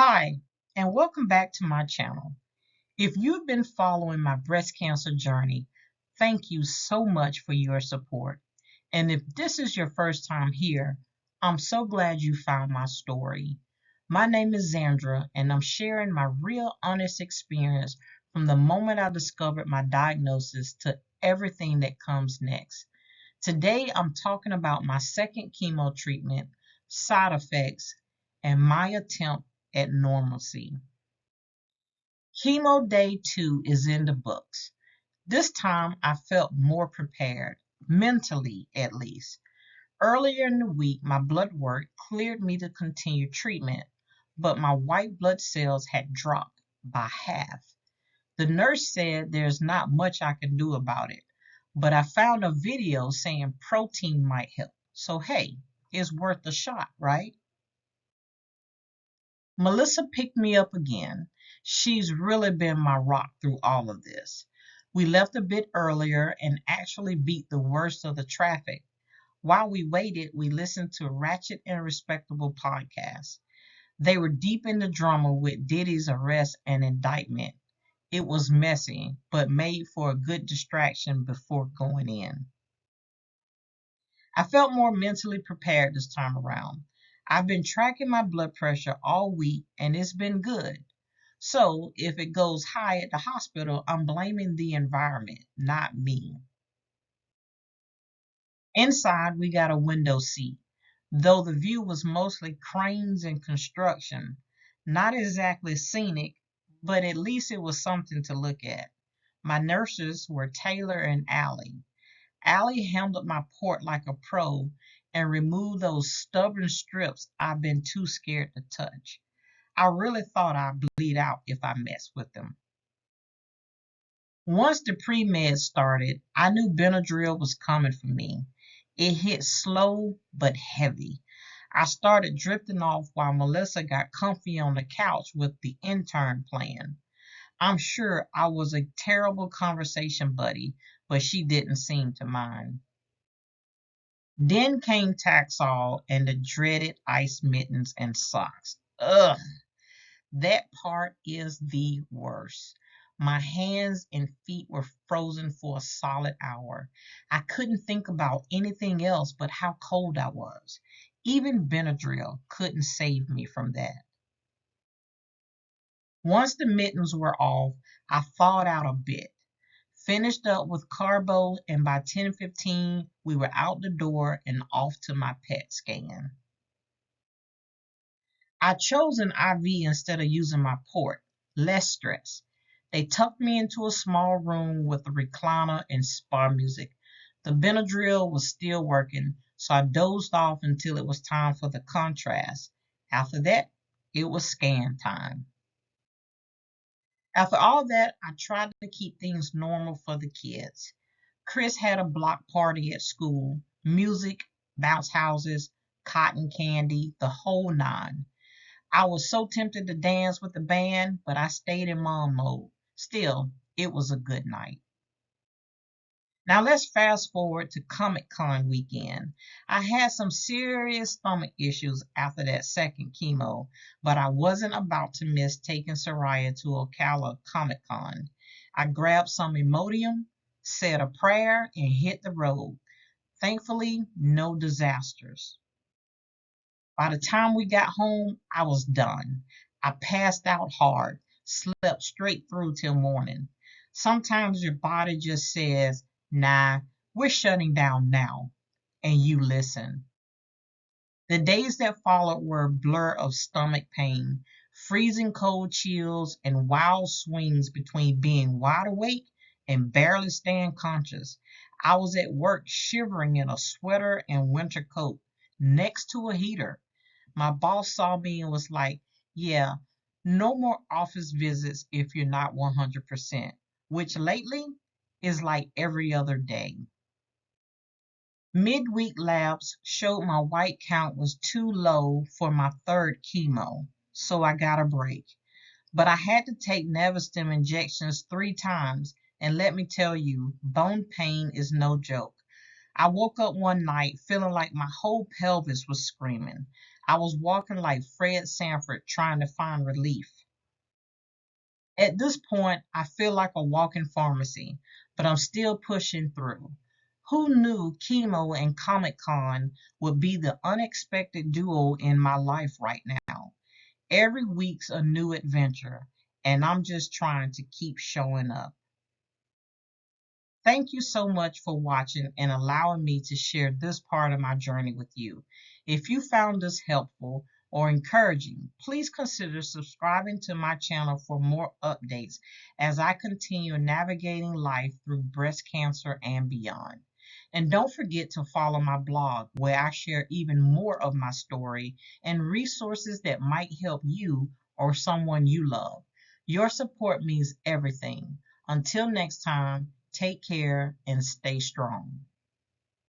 Hi, and welcome back to my channel. If you've been following my breast cancer journey, thank you so much for your support. And if this is your first time here, I'm so glad you found my story. My name is Zandra, and I'm sharing my real honest experience from the moment I discovered my diagnosis to everything that comes next. Today, I'm talking about my second chemo treatment, side effects, and my attempt at normalcy. Chemo day 2 is in the books. This time I felt more prepared, mentally at least. Earlier in the week, my blood work cleared me to continue treatment, but my white blood cells had dropped by half. The nurse said there's not much I can do about it, but I found a video saying protein might help. So, hey, it's worth a shot, right? Melissa picked me up again. She's really been my rock through all of this. We left a bit earlier and actually beat the worst of the traffic. While we waited, we listened to Ratchet and Respectable podcasts. They were deep in the drama with Diddy's arrest and indictment. It was messy, but made for a good distraction before going in. I felt more mentally prepared this time around. I've been tracking my blood pressure all week and it's been good. So if it goes high at the hospital, I'm blaming the environment, not me. Inside, we got a window seat, though the view was mostly cranes and construction. Not exactly scenic, but at least it was something to look at. My nurses were Taylor and Allie. Allie handled my port like a pro and removed those stubborn strips I've been too scared to touch. I really thought I'd bleed out if I messed with them. Once the pre-med started, I knew Benadryl was coming for me. It hit slow but heavy. I started drifting off while Melissa got comfy on the couch with the intern playing. I'm sure I was a terrible conversation buddy, but she didn't seem to mind. Then came Taxol and the dreaded ice mittens and socks. Ugh, that part is the worst. My hands and feet were frozen for a solid hour. I couldn't think about anything else but how cold I was. Even Benadryl couldn't save me from that. Once the mittens were off, I thawed out a bit. Finished up with carbo, and by 10:15 we were out the door and off to my PET scan. I chose an IV instead of using my port, less stress. They tucked me into a small room with a recliner and spa music. The Benadryl was still working, so I dozed off until it was time for the contrast. After that, it was scan time. After all that, I tried to keep things normal for the kids. Chris had a block party at school, music, bounce houses, cotton candy, the whole nine. I was so tempted to dance with the band, but I stayed in mom mode. Still, it was a good night. Now let's fast forward to Comic Con weekend. I had some serious stomach issues after that second chemo, but I wasn't about to miss taking Soraya to Ocala Comic Con. I grabbed some Imodium, said a prayer, and hit the road. Thankfully, no disasters. By the time we got home, I was done. I passed out hard, slept straight through till morning. Sometimes your body just says, nah, we're shutting down now, and you listen. The days that followed were a blur of stomach pain, freezing cold chills, and wild swings between being wide awake and barely staying conscious. I was at work shivering in a sweater and winter coat next to a heater. My boss saw me and was like, yeah, no more office visits if you're not 100%, which lately is like every other day. Midweek labs showed my white count was too low for my third chemo, so I got a break. But I had to take Nevistim injections 3 times, and let me tell you, bone pain is no joke. I woke up one night feeling like my whole pelvis was screaming. I was walking like Fred Sanford trying to find relief. At this point, I feel like a walking pharmacy, but I'm still pushing through. Who knew Chemo and Comic Con would be the unexpected duo in my life right now? Every week's a new adventure, and I'm just trying to keep showing up. Thank you so much for watching and allowing me to share this part of my journey with you. If you found this helpful or encouraging, please consider subscribing to my channel for more updates as I continue navigating life through breast cancer and beyond. And don't forget to follow my blog where I share even more of my story and resources that might help you or someone you love. Your support means everything. Until next time, take care and stay strong.